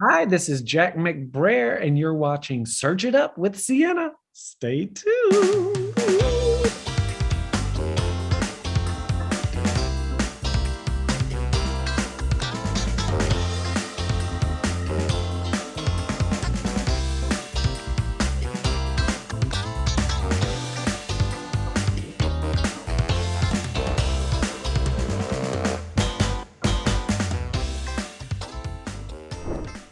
Hi, this is Jack McBrayer, and you're watching Search It Up with Sienna. Stay tuned.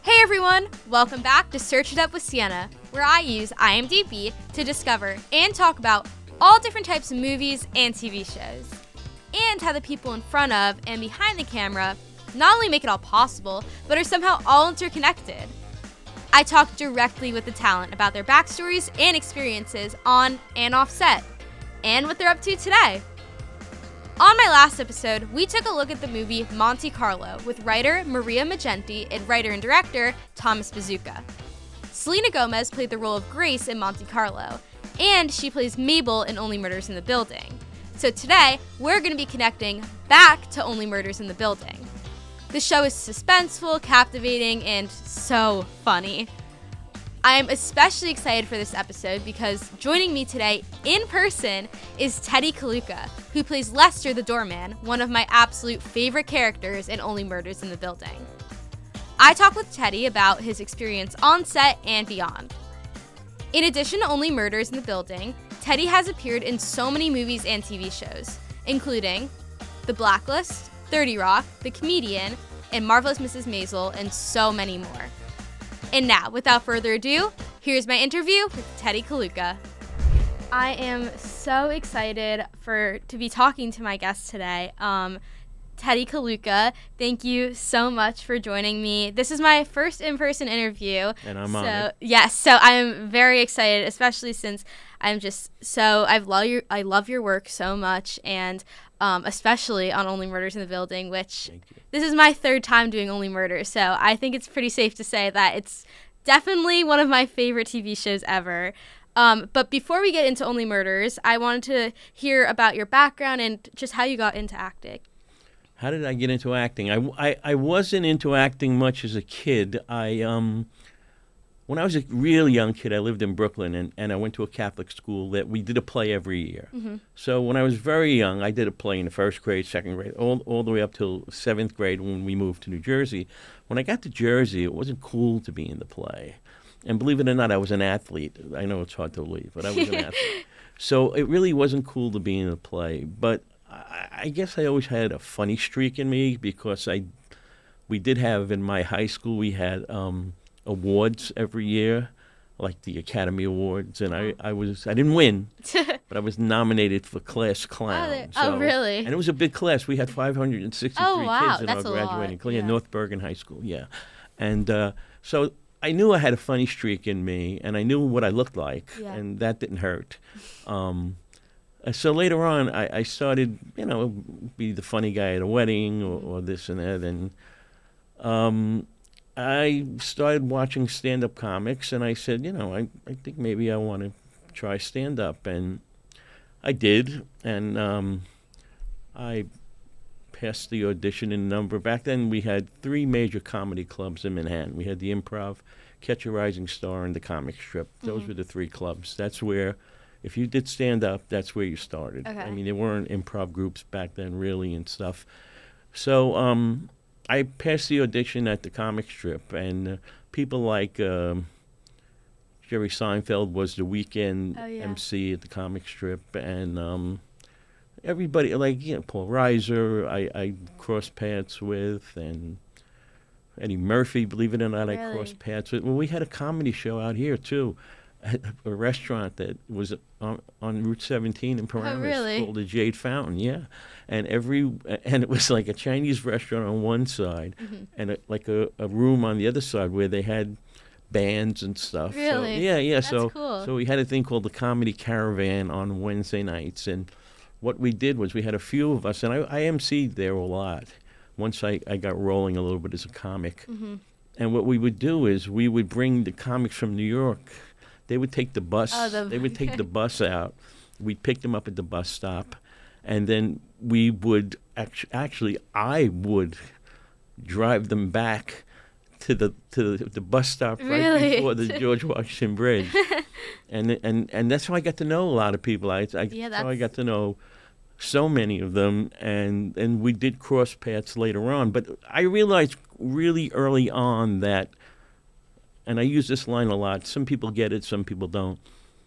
Hey everyone! Welcome back to Search It Up with Sienna, where I use IMDb to discover and talk about all different types of movies and TV shows, and how the people in front of and behind the camera not only make it all possible, but are somehow all interconnected. I talk directly with the talent about their backstories and experiences on and off set, and what they're up to today. On my last episode, we took a look at the movie Monte Carlo with writer Maria Magenti and writer and director Thomas Bazooka. Selena Gomez played the role of Grace in Monte Carlo, and she plays Mabel in Only Murders in the Building. So today, we're going to be connecting back to Only Murders in the Building. The show is suspenseful, captivating, and so funny. I'm especially excited for this episode because joining me today in person is Teddy Coluca, who plays Lester the doorman, one of my absolute favorite characters in Only Murders in the Building. I talk with Teddy about his experience on set and beyond. In addition to Only Murders in the Building, Teddy has appeared in so many movies and TV shows, including The Blacklist, 30 Rock, The Comedian, and Marvelous Mrs. Maisel, and so many more. And now, without further ado, here's my interview with Teddy Coluca. I am so excited to be talking to my guest today. Teddy Coluca, thank you so much for joining me. This is my first in-person interview. And I'm on it. Yes, so I'm very excited, especially since I love your work so much, and especially on Only Murders in the Building, which this is my third time doing Only Murders, so I think it's pretty safe to say that it's definitely one of my favorite TV shows ever. But before we get into Only Murders, I wanted to hear about your background and just how you got into acting. How did I get into acting? I wasn't into acting much as a kid. When I was a real young kid, I lived in Brooklyn, and I went to a Catholic school that we did a play every year. Mm-hmm. So when I was very young, I did a play in the first grade, second grade, all the way up till seventh grade when we moved to New Jersey. When I got to Jersey, it wasn't cool to be in the play. And believe it or not, I was an athlete. I know it's hard to believe, but I was an athlete. So it really wasn't cool to be in the play. But I guess I always had a funny streak in me because we did have in my high school, we had awards every year, like the Academy Awards, and I didn't win, but I was nominated for class clown. Really? And it was a big class. We had 563 kids in our graduating class, North Bergen High School, and so I knew I had a funny streak in me, and I knew what I looked like, and that didn't hurt. So later on, I started, be the funny guy at a wedding or this and that, and I started watching stand-up comics, and I said, I think maybe I want to try stand-up, and I did, and I passed the audition in a number. Back then, we had 3 major comedy clubs in Manhattan. We had the Improv, Catch a Rising Star, and the Comic Strip. Those were the 3 clubs. That's where, if you did stand-up, that's where you started. Okay. I mean, there weren't improv groups back then, really, and stuff. So I passed the audition at the Comic Strip, and people like Jerry Seinfeld was the weekend MC at the Comic Strip, and everybody, like Paul Reiser, I crossed paths with, and Eddie Murphy, believe it or not, Really? I crossed paths with. Well, we had a comedy show out here, too, at a restaurant that was on Route 17 in Paramus really? called the Jade Fountain, and it was like a Chinese restaurant on one side, and a room on the other side where they had bands and stuff. Really? So, That's so cool. So we had a thing called the Comedy Caravan on Wednesday nights, and what we did was we had a few of us, and I emceed there a lot once I got rolling a little bit as a comic. Mm-hmm. And what we would do is we would bring the comics from New York. They would take the bus. They would take the bus out. We'd pick them up at the bus stop, and then we would I would drive them back to the bus stop right Really? before the George Washington Bridge, and that's how I got to know a lot of people. That's how I got to know so many of them, and we did cross paths later on. But I realized really early on that, and I use this line a lot. Some people get it, some people don't.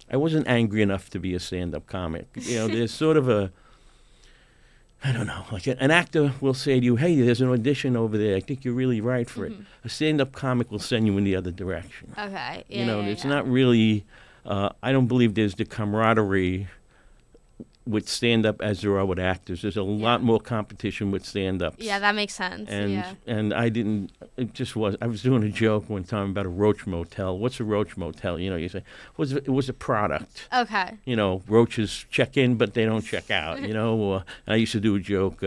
I wasn't angry enough to be a stand-up comic. There's sort of I don't know, like an actor will say to you, hey, there's an audition over there. I think you're really right for it. A stand-up comic will send you in the other direction. Okay. It's not really, I don't believe there's the camaraderie with stand-up as there are with actors. There's a lot more competition with stand-ups. Yeah, that makes sense. And I didn't, I was doing a joke one time about a roach motel. What's a roach motel? You say, it was a product. Okay. Roaches check in, but they don't check out, I used to do a joke,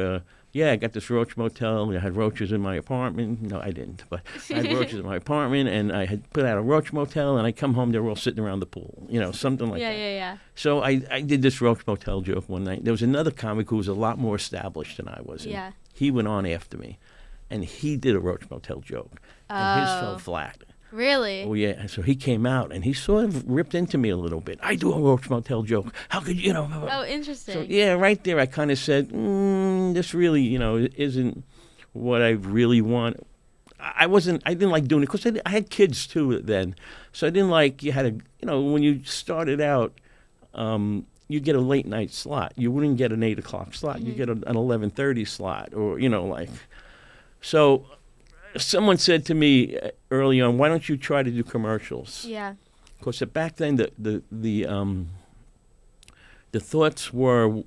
I got this roach motel. I had roaches in my apartment. No, I didn't, but I had roaches in my apartment, and I had put out a roach motel, and I come home, they were all sitting around the pool, something like that. Yeah. So I did this roach motel joke one night. There was another comic who was a lot more established than I was. Yeah. He went on after me, and he did a roach motel joke, and his fell flat. Really? Oh, yeah. So he came out, and he sort of ripped into me a little bit. I do a roach motel joke. How could you, Oh, interesting. So, right there, I kind of said, this really, isn't what I really want. I didn't like doing it, because I had kids, too, then. So I didn't like, you had to, when you started out, you get a late night slot. You wouldn't get an 8 o'clock slot. You get an 11:30 slot, or, So someone said to me early on, why don't you try to do commercials? Yeah. Because back then the thoughts were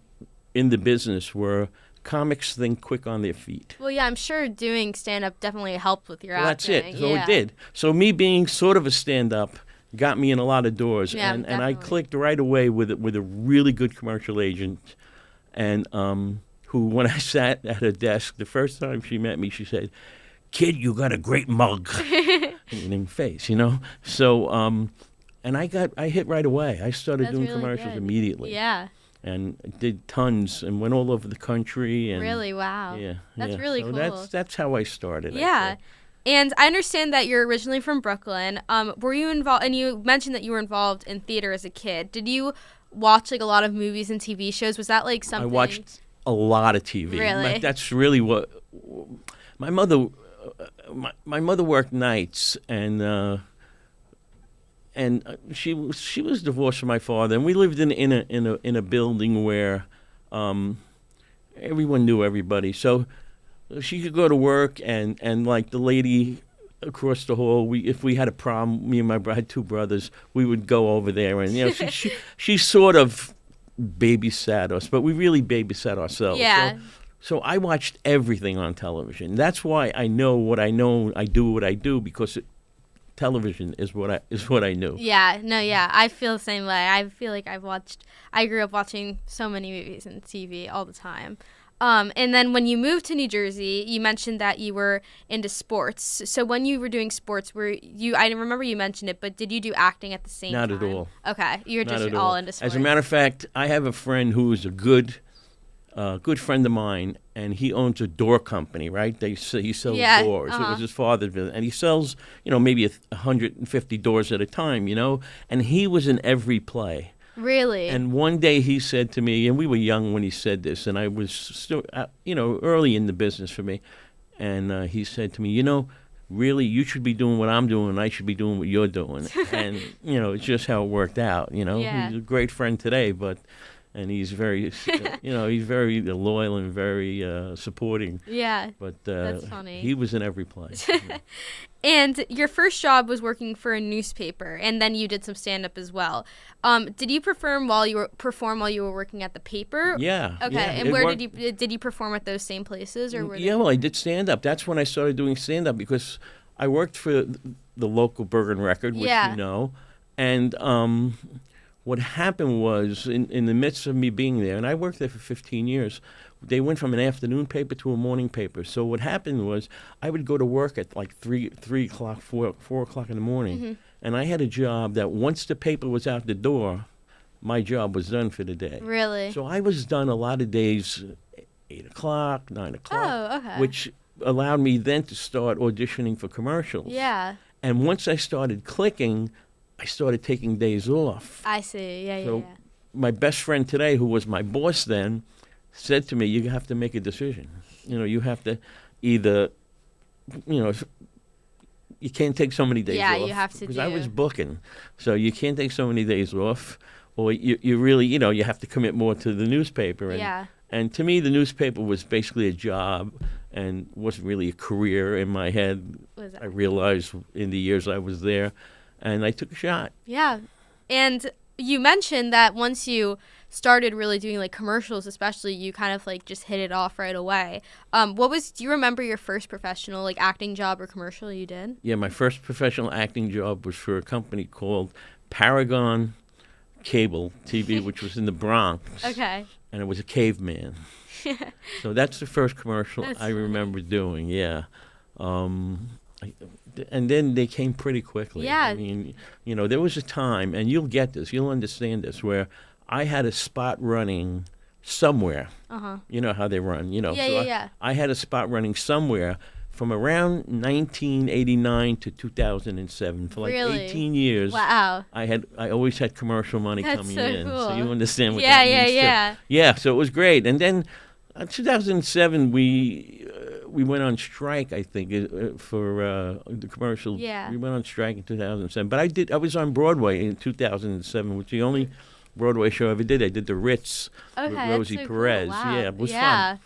in the business were comics think quick on their feet. Well, yeah, I'm sure doing stand-up definitely helped with your acting. That's it. So it did. So me being sort of a stand-up got me in a lot of doors, Yeah, and I clicked right away with a really good commercial agent, and who, when I sat at her desk the first time she met me, she said, "Kid, you got a great mug," in the face, So, and I hit right away. I started doing really commercials good. immediately. Yeah. And did tons and went all over the country. And Really? Wow. Yeah. That's really so cool. That's how I started. Yeah. And I understand that you're originally from Brooklyn. Were you involved? And you mentioned that you were involved in theater as a kid. Did you watch a lot of movies and TV shows? Was that something? I watched a lot of TV. Really? That's really what my mother. My mother worked nights, and she was divorced from my father, and we lived in a building where everyone knew everybody. So she could go to work, and like the lady across the hall, if we had a problem, me and my had two brothers, we would go over there, and she sort of babysat us, but we really babysat ourselves. Yeah. So I watched everything on television. That's why I know what I know. I do what I do because television is what I knew. Yeah. No. Yeah. I feel the same way. I feel like I grew up watching so many movies and TV all the time. And then when you moved to New Jersey, you mentioned that you were into sports. So when you were doing sports, I remember you mentioned it, but did you do acting at the same time? Not at all. Okay. You're Not just at all into sports. As a matter of fact, I have a friend who is a good friend of mine, and he owns a door company, right? He sells doors. It was his father's business. And he sells, maybe 150 doors at a time, And he was in every play. Really? And one day he said to me, and we were young when he said this, and I was still, early in the business for me. And he said to me, really, you should be doing what I'm doing, and I should be doing what you're doing. And, it's just how it worked out, Yeah. He's a great friend today, and he's very, he's very loyal and very supporting. Yeah. But that's funny. he was in every play. And your first job was working for a newspaper, and then you did some stand-up as well. Did you perform while you were working at the paper? Yeah. Okay. Yeah, And where did you perform at those same places, or were well, I did stand-up. That's when I started doing stand-up because I worked for the local Bergen Record, which you know, and what happened was in the midst of me being there, and I worked there for 15 years. They went from an afternoon paper to a morning paper. So what happened was I would go to work at like 3 o'clock, 4 o'clock in the morning. And I had a job that once the paper was out the door, my job was done for the day. Really? So I was done a lot of days 8 o'clock, 9 o'clock. Oh, okay. Which allowed me then to start auditioning for commercials. Yeah. And once I started clicking, I started taking days off. I see. Yeah, So yeah. my best friend today, who was my boss then, said to me, you have to make a decision. You have to either, you can't take so many days off. Yeah, you have to because do. I was booking. So you can't take so many days off, or you really, you have to commit more to the newspaper. And, Yeah. and to me, the newspaper was basically a job and wasn't really a career in my head. Was that? I realized in the years I was there, and I took a shot. Yeah. And you mentioned that once you started really doing like commercials, especially, you kind of like just hit it off right away. Do you remember your first professional like acting job or commercial you did? Yeah, my first professional acting job was for a company called Paragon Cable TV, which was in the Bronx. Okay. And it was a caveman. So that's the first commercial That's I remember doing, yeah. And then they came pretty quickly. Yeah. I mean, there was a time, and you'll get this, you'll understand this, where I had a spot running somewhere. Uh-huh. You know how they run, Yeah, so yeah. I had a spot running somewhere from around 1989 to 2007 for like Really? 18 years. Wow. I always had commercial money That's coming so in, so cool. you understand what Yeah, that yeah, means too. yeah. Yeah, so it was great. And then 2007 we went on strike, I think, for the commercial. Yeah. We went on strike in 2007. But I was on Broadway in 2007, which is the only Broadway show I ever did. I did the Ritz Okay, with that's Rosie so cool. Perez. Wow. Yeah, it was Yeah.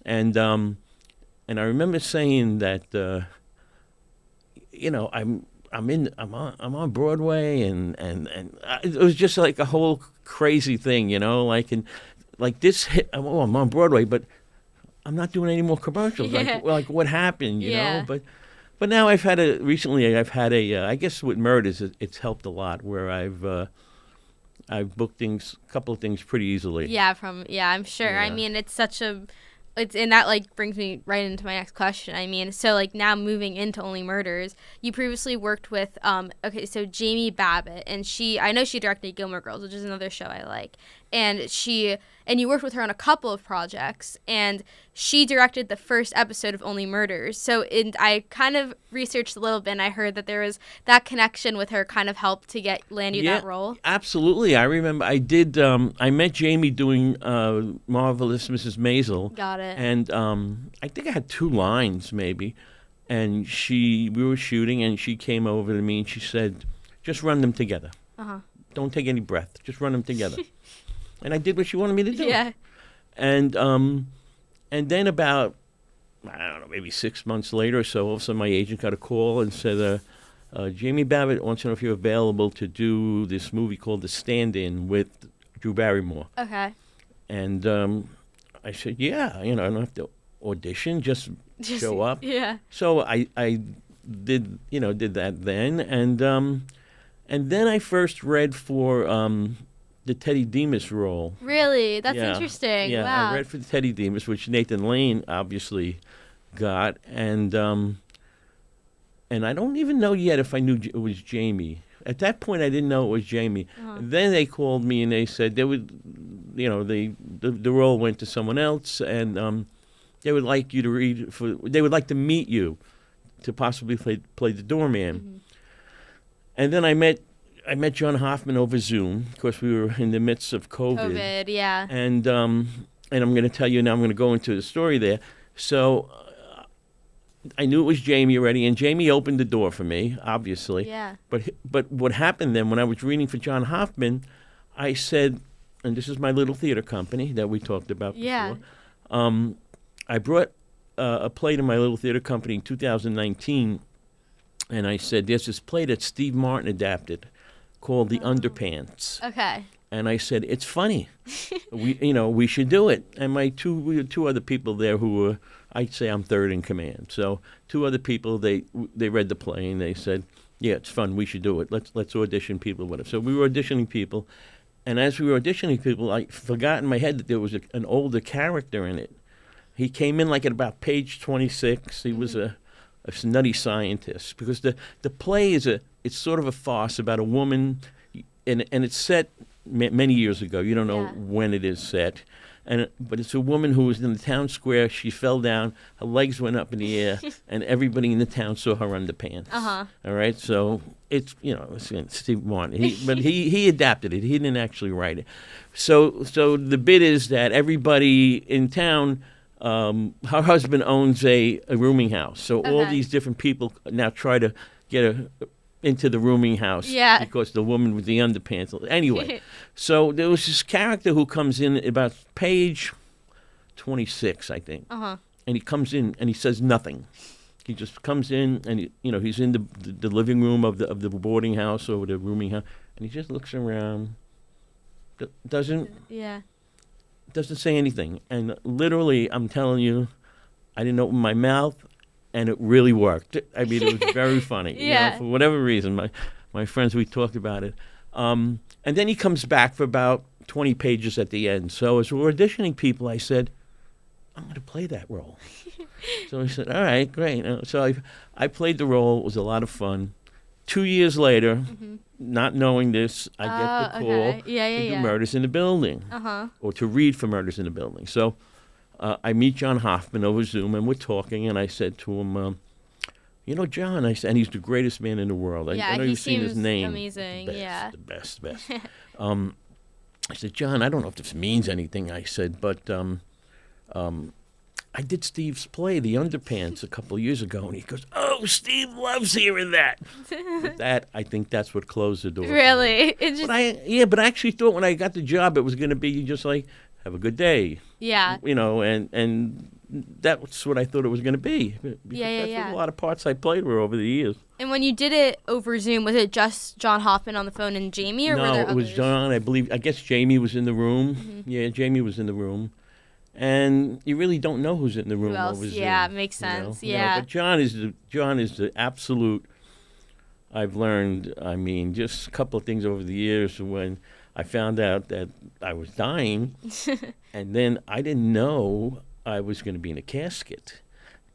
fun. And I remember saying that I'm on Broadway and it was just like a whole crazy thing, like this hit. Oh, I'm on Broadway, but I'm not doing any more commercials. Yeah. Like what happened, you Yeah. know? But now recently I've had I guess with Murders it's helped a lot where I've booked a couple of things pretty easily. Yeah, I'm sure. I Yeah. mean, and that like brings me right into my next question. I mean, so like now moving into Only Murders, you previously worked with so Jamie Babbitt, and I know she directed Gilmore Girls, which is another show I like. And you worked with her on a couple of projects, and she directed the first episode of Only Murders. So I kind of researched a little bit, and I heard that there was that connection with her kind of helped to land you that role. Absolutely. I remember I did. I met Jamie doing Marvelous Mrs. Maisel. Got it. And I think I had 2 lines maybe, and we were shooting, and she came over to me and she said, "Just run them together. Uh-huh. Don't take any breath. Just run them together." And I did what she wanted me to do. Yeah. And then about, I don't know, maybe 6 months later or so, all of a sudden my agent got a call and said, Jamie Babbitt wants to know if you're available to do this movie called The Stand-In with Drew Barrymore. Okay. And I said, yeah, I don't have to audition, just show up. Yeah. So I did that then. And then I first read for the Teddy Demas role. Really? That's Yeah. interesting. Yeah, Wow. I read for the Teddy Demas, which Nathan Lane obviously got, and I don't even know yet if I knew it was Jamie. At that point, I didn't know it was Jamie. Uh-huh. Then they called me and they said they would, the role went to someone else, and they would like you to they would like to meet you to possibly play the doorman. Mm-hmm. And then I met John Hoffman over Zoom. Of course, we were in the midst of COVID, yeah. and I'm going to tell you now. I'm going to go into the story there. So I knew it was Jamie already, and Jamie opened the door for me, obviously. Yeah. But what happened then when I was reading for John Hoffman, I said, and this is my little theater company that we talked about Yeah. before. I brought a play to my little theater company in 2019, and I said, there's this play that Steve Martin adapted called The Underpants. Okay. And I said, it's funny. we should do it. And we had 2 other people there who were, I'd say I'm third in command. So 2 other people, they read the play and they said, yeah, it's fun. We should do it. Let's audition people with it. So we were auditioning people. And as we were auditioning people, I forgot in my head that there was an older character in it. He came in like at about page 26. He was a nutty scientist, because the play it's sort of a farce about a woman, and it's set many years ago. You don't know Yeah. when it is set, but it's a woman who was in the town square. She fell down, her legs went up in the air, and everybody in the town saw her underpants. All right, so it's it's Steve Martin, but he adapted it. He didn't actually write it. So the bit is that everybody in town. Her husband owns a rooming house, so all these different people now try to get into the rooming house because the woman with the underpants. Anyway, so there was this character who comes in about page 26, I think, and he comes in and he says nothing. He just comes in and he's in the living room of the boarding house or the rooming house, and he just looks around. Doesn't say anything. And literally, I'm telling you, I didn't open my mouth, and it really worked. I mean, it was very funny. For whatever reason, my friends, we talked about it. And then he comes back for about 20 pages at the end. So as we're auditioning people, I said, I'm going to play that role. So he said, all right, great. So I played the role. It was a lot of fun. 2 years later, not knowing this, I get the call to do Murders in the Building, or to read for Murders in the Building. So I meet John Hoffman over Zoom, and we're talking, and I said to him, John, I said, and he's the greatest man in the world. I know you've seen his name. Amazing, the best. I said, John, I don't know if this means anything, I said, but I did Steve's play, The Underpants, a couple of years ago, and he goes, "Oh, Steve loves hearing that." But that, I think that's what closed the door. Really? But I actually thought when I got the job, it was going to be just like, have a good day. Yeah. And that's what I thought it was going to be. That's a lot of parts I played were over the years. And when you did it over Zoom, was it just John Hoffman on the phone and Jamie, or were there others? No, it was John. I guess Jamie was in the room. Yeah, Jamie was in the room. And you really don't know who's in the room. Who else? Over Zoom, Yeah, makes sense. Yeah. But John is the absolute. I've learned. I mean, just a couple of things over the years when I found out that I was dying, and then I didn't know I was going to be in a casket,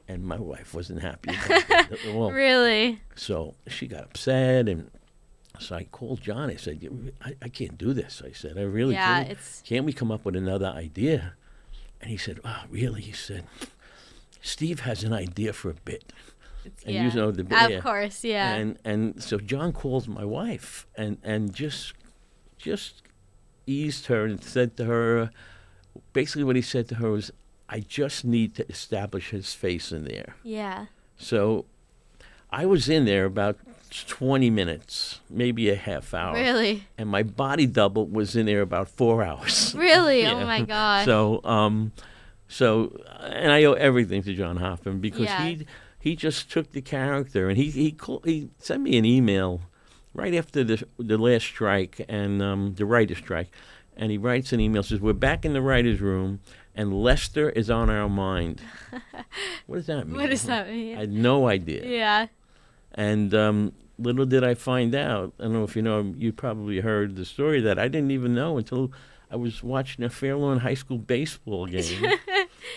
and my wife wasn't happy about it at all. Really? So she got upset, and so I called John. I said, I can't do this. I said, I really can't. Can't we come up with another idea? And he said, "Oh, really?" He said, "Steve has an idea for a bit." And you know the bit. Of course, yeah. And so John calls my wife and just eased her and said to her, basically what he said to her was, "I just need to establish his face in there." Yeah. So I was in there about 20 minutes, maybe a half hour. Really? And my body double was in there about 4 hours. Really? Yeah. Oh my God. So and I owe everything to John Hoffman because he just took the character and he sent me an email right after the last strike and the writer's strike, and he writes an email, says, "We're back in the writer's room and Lester is on our mind." What does that mean? What does that mean? I had no idea. Yeah. And little did I find out, I don't know if you know, you probably heard the story that I didn't even know until I was watching a Fairlawn High School baseball game,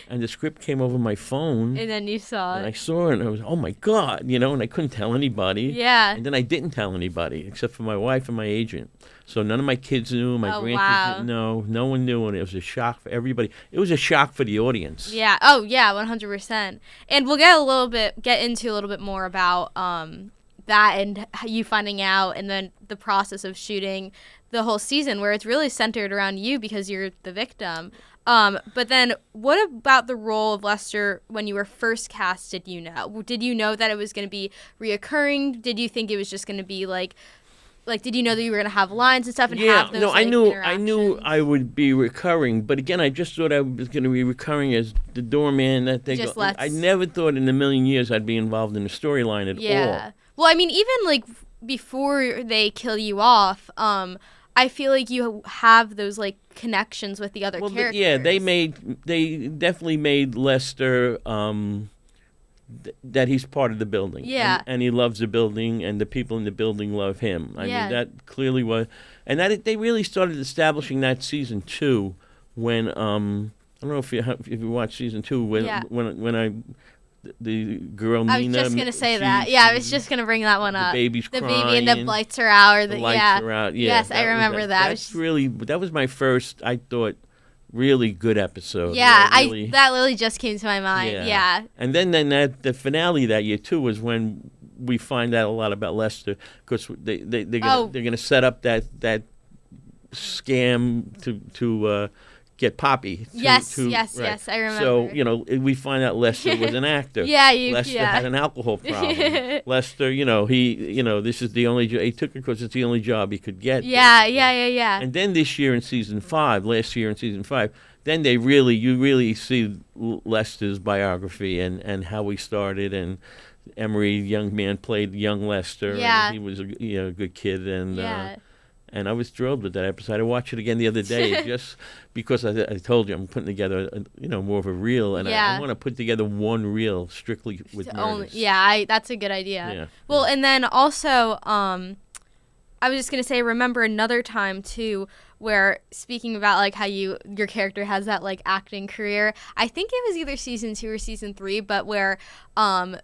and the script came over my phone. And then you saw it. And I saw it, and I was, oh, my God, and I couldn't tell anybody. Yeah. And then I didn't tell anybody except for my wife and my agent. So none of my kids knew, my grandkids didn't know. No one knew, and it was a shock for everybody. It was a shock for the audience. Yeah. Oh, yeah, 100%. And we'll get into a little bit more about that and you finding out, and then the process of shooting the whole season, where it's really centered around you because you're the victim. But then what about the role of Lester when you were first cast? Did you know that it was going to be reoccurring? Did you think it was just going to be like did you know that you were going to have lines and stuff and have those I knew I would be recurring, but again, I just thought I was going to be recurring as the doorman I never thought in a million years I'd be involved in the storyline at all. Yeah. Well, I mean, even before they kill you off, I feel like you have those connections with the other characters. They definitely made Lester that he's part of the building. Yeah. And he loves the building, and the people in the building love him. I mean, that clearly was, and that they really started establishing that season 2 when I don't know if you watched season 2 when the girl Nina. I was just gonna say that. Yeah, I was just gonna bring that one up. The baby's crying. The baby and the lights are out. The lights are out. Yeah, yes, I remember that. That was my first. I thought really good episode. Yeah, really, that literally just came to my mind. Yeah. And then the finale that year too was when we find out a lot about Lester, because they're gonna set up that scam to get Poppy. Yes, right. I remember. So we find out Lester was an actor. Lester had an alcohol problem. Lester, this is the only job he took, because it's the only job he could get. Yeah. And then this year in season 5, last year in season 5, then you really see Lester's biography and how he started, and Emery, young man, played young Lester. Yeah. And he was a good kid, and I was thrilled with that episode. I watched it again the other day just because I told you I'm putting together more of a reel, and I want to put together one reel strictly with murders. That's a good idea. Yeah. Well, and then also I was just going to say, remember another time too where, speaking about like how your character has that like acting career, I think it was either season 2 or season 3, but where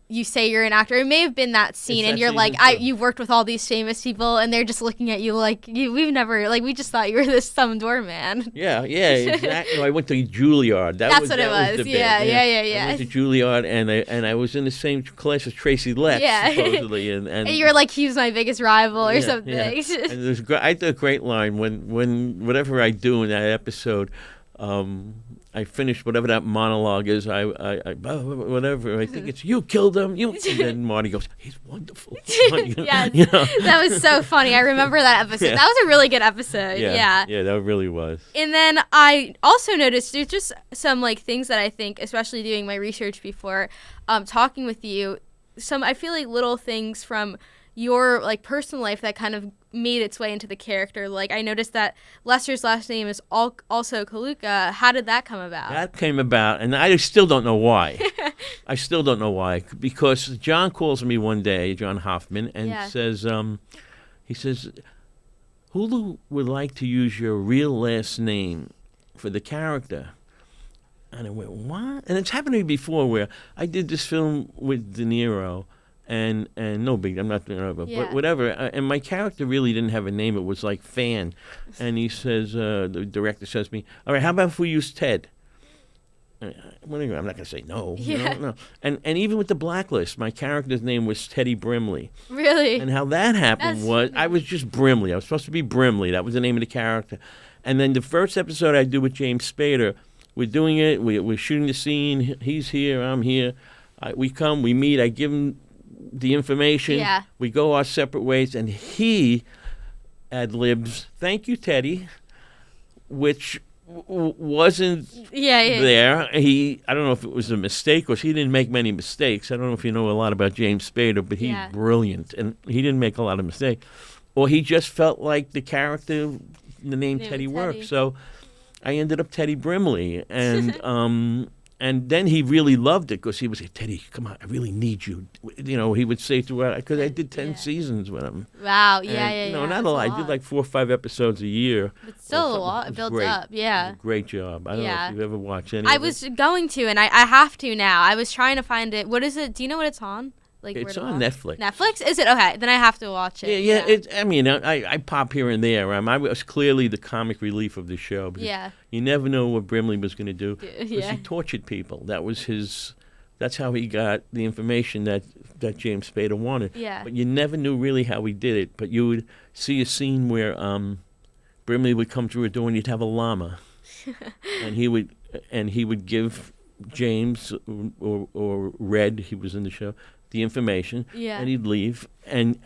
you say you're an actor. It may have been that scene, and you're like, you've worked with all these famous people, and they're just looking at you like, we've never, like, we just thought you were this some doorman. Yeah, exactly. I went to Juilliard. That's what it was. Yeah. I went to Juilliard, and I was in the same class as Tracy Letts, supposedly. And you were like, he's my biggest rival or something. Yeah. And I did a great line when whatever I do in that episode, I finished whatever that monologue is. I whatever. I think it's, you killed him. And then Marty goes, he's wonderful. That was so funny. I remember that episode. That was a really good episode. Yeah, that really was. And then I also noticed there's just some like things that I think, especially doing my research before talking with you, I feel like little things from your like personal life that kind of made its way into the character. Like, I noticed that Lester's last name is also Coluca. How did that come about? That came about, and I still don't know why. Because John calls me one day, John Hoffman, and says, Hulu would like to use your real last name for the character. And I went, what? And it's happened to me before, where I did this film with De Niro, and no big, I'm not, but whatever. And my character really didn't have a name. It was like Fan. And he says, the director says to me, all right, how about if we use Ted? I'm not going to say no. No. And even with the Blacklist, my character's name was Teddy Brimley. Really? And how that happened was, I was just Brimley. I was supposed to be Brimley. That was the name of the character. And then the first episode I do with James Spader, we're doing it. We're shooting the scene. He's here. I'm here. We come. We meet. I give him the information. Yeah. We go our separate ways, and he ad-libs, thank you, Teddy, which wasn't there. I don't know if it was a mistake, because he didn't make many mistakes. I don't know if you know a lot about James Spader, but he's brilliant, and he didn't make a lot of mistakes. Or he just felt like the character, the name Teddy worked. So I ended up Teddy Brimley, and and then he really loved it, because he would say, Teddy, come on, I really need you. He would say throughout, because I did 10 seasons with him. Wow, not a lot. I did like 4 or 5 episodes a year. But still a lot. It builds up, Great job. I don't know if you've ever watched any I was going to, and I have to now. I was trying to find it. What is it? Do you know what it's on? Like, it's on Netflix. Netflix? Is it? Okay, then I have to watch it. Yeah. I pop here and there. I was clearly the comic relief of the show. You never know what Brimley was going to do. Because he tortured people. That was that's how he got the information that James Spader wanted. Yeah. But you never knew really how he did it. But you would see a scene where Brimley would come through a door, and you'd have a llama. and he would give James or Red, he was in the show, the information, and he'd leave, and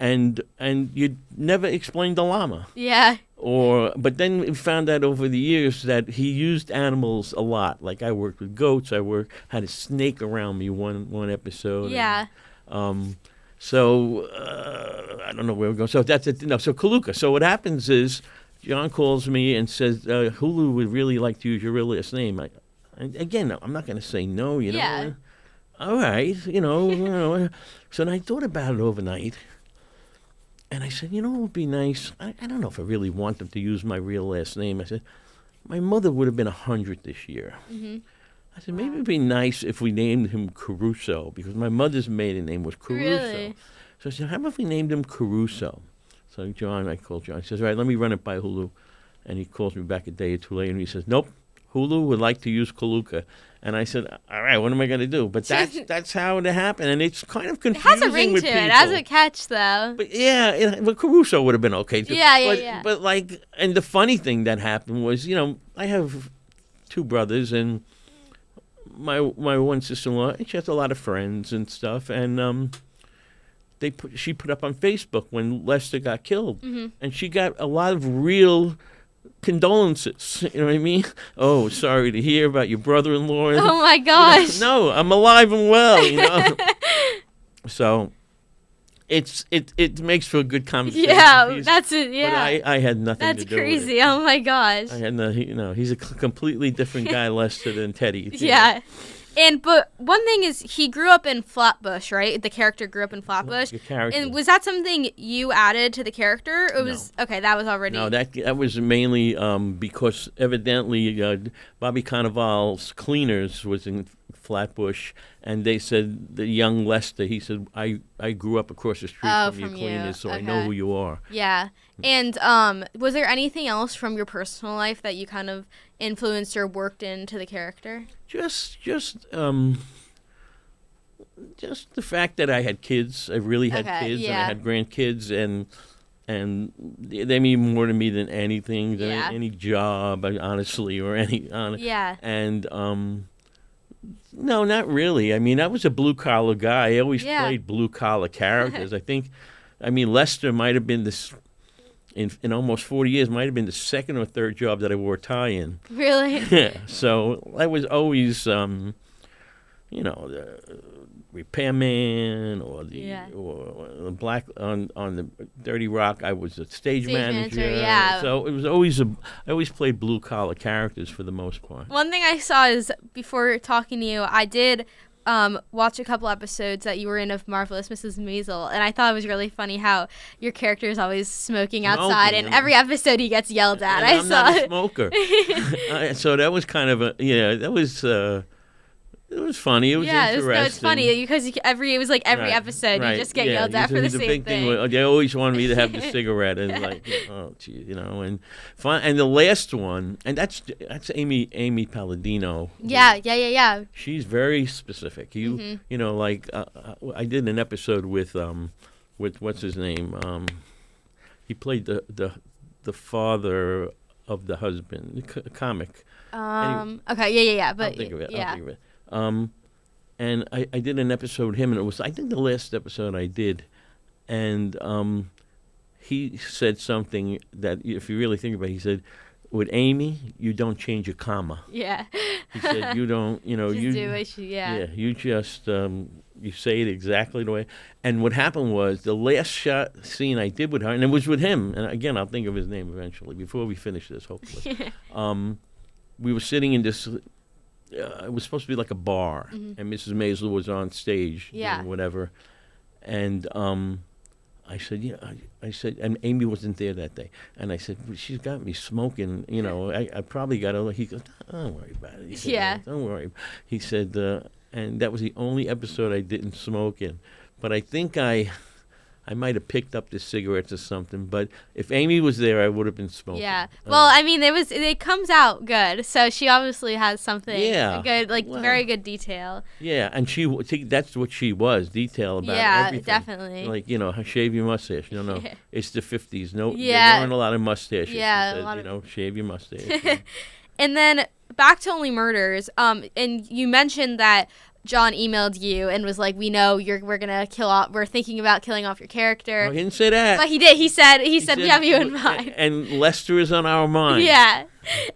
you'd never explain the llama. Yeah. But then we found out over the years that he used animals a lot. Like, I worked with goats. Had a snake around me one episode. Yeah. So I don't know where we're going. So that's it. No. So Coluca. So what happens is, John calls me and says, Hulu would really like to use your real last name. Again, I'm not going to say no. Yeah. All right, So then I thought about it overnight, and I said, it would be nice. I don't know if I really want them to use my real last name. I said, my mother would have been 100 this year. Mm-hmm. I said, maybe it'd be nice if we named him Caruso, because my mother's maiden name was Caruso. Really? So I said, how about if we named him Caruso? So I called John. He says, all right, let me run it by Hulu. And he calls me back a day or two later, and he says, nope, Hulu would like to use Coluca. And I said, all right, what am I going to do? But that's how it happened. And it's kind of It confusing has a ring with to people. it. It has a catch, though. But yeah, but Caruso would have been okay too. Yeah. But like, and the funny thing that happened was, I have 2 brothers, and my one sister-in-law, and she has a lot of friends and stuff, and she put up on Facebook when Lester got killed, and she got a lot of real condolences. You know what I mean? Oh, sorry to hear about your brother-in-law. Oh my gosh. No, I'm alive and well. So it makes for a good conversation. Yeah, that's it. Yeah, But I had nothing that's to do with crazy. it. Oh my gosh. I had he's a completely different guy, Lester, than Teddy. Yeah. But one thing is, he grew up in Flatbush, right? The character grew up in Flatbush. The character. And was that something you added to the character? Or was okay? That was already. No, that was mainly because evidently Bobby Carnival's Cleaners was in Flatbush, and they said the young Lester. He said, "I grew up across the street from your Cleaners, so I know who you are." Yeah. And was there anything else from your personal life that you kind of influenced or worked into the character? Just the fact that I had kids. I really had kids, and I had grandkids, and they mean more to me than anything, than any job, honestly, or any. And no, not really. I mean, I was a blue collar guy. I always played blue collar characters. Lester might have been this. In almost 40 years, might have been the second or third job that I wore a tie in. Really? Yeah. So I was always, the repairman or the black on the Dirty Rock. I was a stage manager. Yeah. So it was always I always played blue collar characters for the most part. One thing I saw is before talking to you, I did. Watch a couple episodes that you were in of Marvelous Mrs. Maisel, and I thought it was really funny how your character is always smoking outside, and every episode he gets yelled at. I'm not a smoker, so that was kind of that was. It was funny. It was interesting. No, it's funny because every episode you just get yelled at for the same thing. They always wanted me to have the cigarette, and like, oh, gee, and fun. And the last one, and that's Amy Palladino. Yeah. She's very specific. I did an episode with what's his name? He played the father of the husband, comic. Anyway, okay, yeah. But I'll think of it. And I did an episode with him, and it was, I think, the last episode I did. And he said something that, if you really think about it, he said, with Amy, you don't change a comma. Yeah. He said, you don't, you do what you just, you say it exactly the way. And what happened was, the last scene I did with her, and it was with him, and again, I'll think of his name eventually, before we finish this, hopefully. We were sitting in this... it was supposed to be like a bar, and Mrs. Maisel was on stage, doing whatever. And I said, and Amy wasn't there that day. And I said, well, she's got me smoking. I probably got a. He goes, don't worry about it. He said, don't worry. He said, and that was the only episode I didn't smoke in. But I think I might have picked up the cigarettes or something, but if Amy was there, I would have been smoking. Yeah. Well, it comes out good, so she obviously has something good, very good detail. Yeah, and that's what she was, detail about everything. Yeah, definitely. Like, shave your mustache. No, it's the 50s. No, there weren't a lot of mustaches. Yeah, she said, shave your mustache. And then back to Only Murders, and you mentioned that John emailed you and was like, "We know we're gonna kill off. We're thinking about killing off your character." No, he didn't say that. But he did. He said we have you in mind. And Lester is on our mind. Yeah.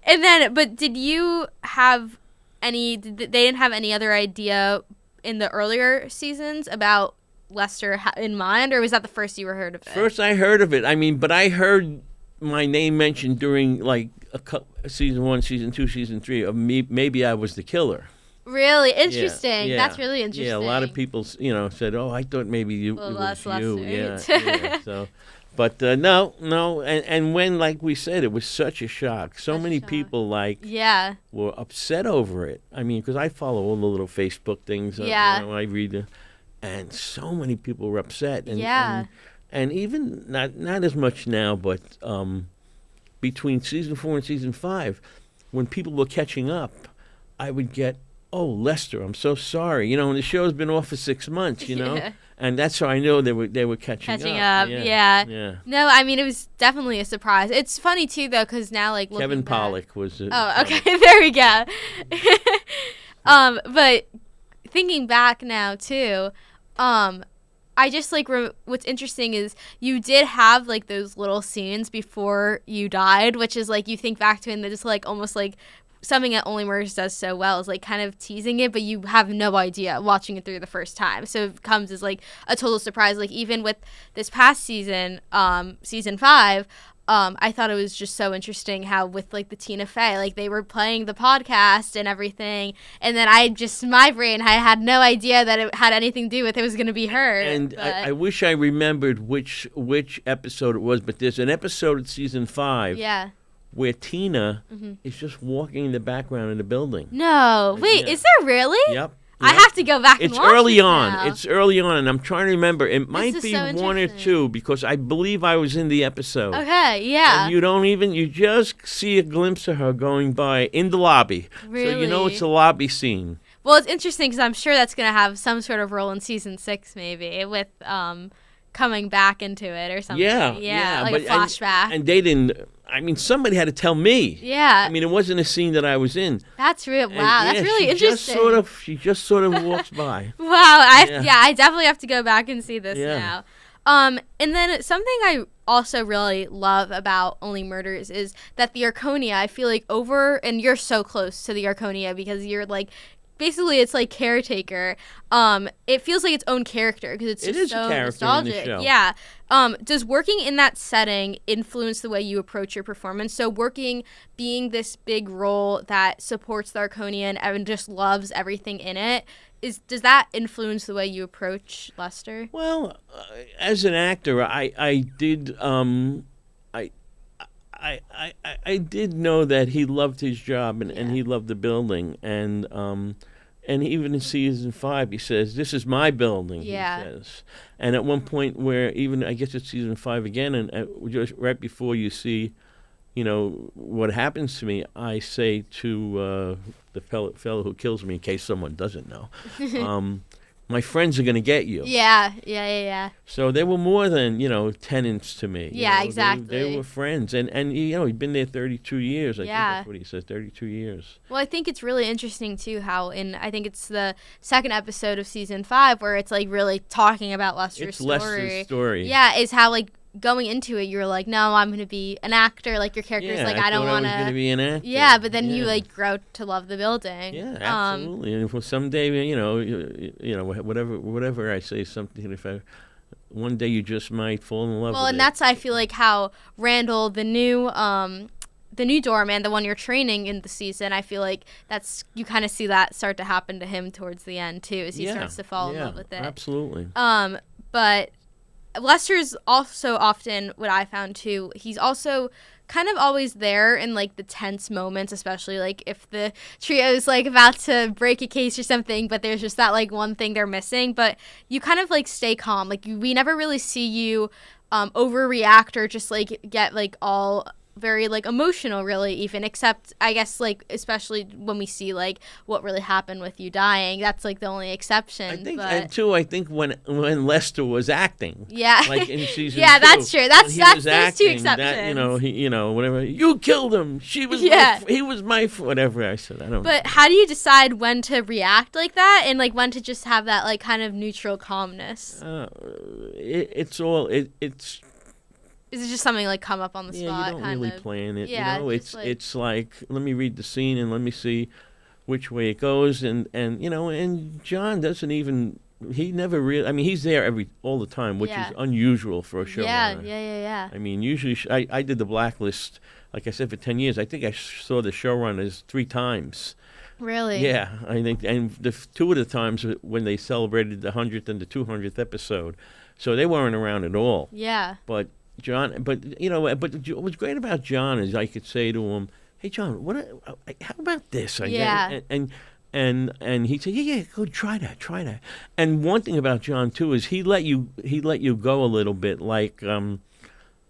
And then, but did you have any? They didn't have any other idea in the earlier seasons about Lester in mind, or was that the first you heard of it? First, I heard of it. But I heard my name mentioned during like season 1, season 2, season 3 of me. Maybe I was the killer. Really interesting. Yeah. That's really interesting. Yeah, a lot of people, said, "Oh, I thought maybe it was you." Lester. Yeah. So, but no, and when, like we said, it was such a shock. So many people were upset over it. Because I follow all the little Facebook things. I read them, and so many people were upset. And even not as much now, but between season 4 and season 5. when people were catching up, I would get, "Oh, Lester, I'm so sorry." And the show's been off for 6 months, Yeah. and that's how I know they were catching up. Yeah. Yeah. No, I mean, it was definitely a surprise. It's funny too, though, because now like looking Kevin back- Pollak was. Oh, okay. There we go. But thinking back now too, I just like what's interesting is you did have like those little scenes before you died, which is like you think back to it and they're just like almost like something that Only Murders does so well is like kind of teasing it, but you have no idea watching it through the first time. So it comes as like a total surprise. Like even with this past season, season 5, I thought it was just so interesting how with like the Tina Fey, like they were playing the podcast and everything, and then my brain, I had no idea that it had anything to do with it was going to be her. And I wish I remembered which episode it was, but there's an episode of season 5 where Tina is just walking in the background in the building. No, wait, is there really? Yep. I have to go back and It's watch early this on. now. It's early on, and I'm trying to remember. It might is be so one or interesting. two because I believe I was in the episode. Okay, yeah. And you just see a glimpse of her going by in the lobby. So you know Really? it's a lobby scene. Well, it's interesting because I'm sure that's going to have some sort of role in season 6 maybe with coming back into it or something. Yeah. Like a flashback. And they didn't. I mean, somebody had to tell me. Yeah. I mean, it wasn't a scene that I was in. That's real. And, Wow, that's really interesting. She just sort of walks by. Wow, I definitely have to go back and see this Yeah. now. And then something I also really love about Only Murders is that the Arconia, I feel like and you're so close to the Arconia because you're like, basically it's like caretaker. It feels like its own character because it's It just is a so character in the nostalgic. show. Yeah. Does working in that setting influence the way you approach your performance? So being this big role that supports the Arconia and just loves everything in it, does that influence the way you approach Lester? Well, as an actor, I did I did know that he loved his job and he loved the building and even in season 5 he says, "This is my building." Yeah. He says, and at one point where even I guess it's season 5 again, and just right before you see, what happens to me, I say to the fellow who kills me, in case someone doesn't know, my friends are going to get you. Yeah. So they were more than, tenants to me. Exactly. They were friends. And he'd been there 32 years. I think Yeah. that's what he said, 32 years. Well, I think it's really interesting, too, how I think it's the second episode of season 5 where it's, like, really talking about Lester's story. Lester's story. Yeah, is how, like, going into it, you're like, no, I'm going to be an actor. Like, your character's like, I don't want I was going to be an actor. Yeah, but then you, like, grow to love the building. Yeah, absolutely. And if someday, whatever I say, something, one day you just might fall in love with it. Well, and that's, I feel like, how Randall, the new doorman, the one you're training in the season, I feel like you kind of see that start to happen to him towards the end, too, as he starts to fall in love with it. Absolutely. But Lester's also often, what I found too, he's also kind of always there in like the tense moments, especially like if the trio is like about to break a case or something, but there's just that like one thing they're missing. But you kind of like stay calm. Like we never really see you overreact or just like get like all very like emotional really, even, except I guess like especially when we see like what really happened with you dying. That's like the only exception. I think when Lester was acting, like in season 2, that's true. That's those two exceptions. That, whatever, you killed him. He was my whatever I said. I don't. But how do you decide when to react like that and like when to just have that like kind of neutral calmness? It's. Is it just something like come up on the spot? Yeah, you don't really plan it. Yeah, it's like let me read the scene and let me see which way it goes, and John doesn't even. He never really. I mean, he's there all the time, which is unusual for a showrunner. Yeah. I mean, usually I did the Blacklist, like I said, for 10 years. I think I saw the showrunners 3 times. Really? Yeah, I think, and the 2 of the times when they celebrated the 100th and the 200th episode, so they weren't around at all. Yeah. But what's great about John is I could say to him, "Hey, John, how about this?" And he'd say, "Yeah, go try that." And one thing about John too is he let you go a little bit. Like I don't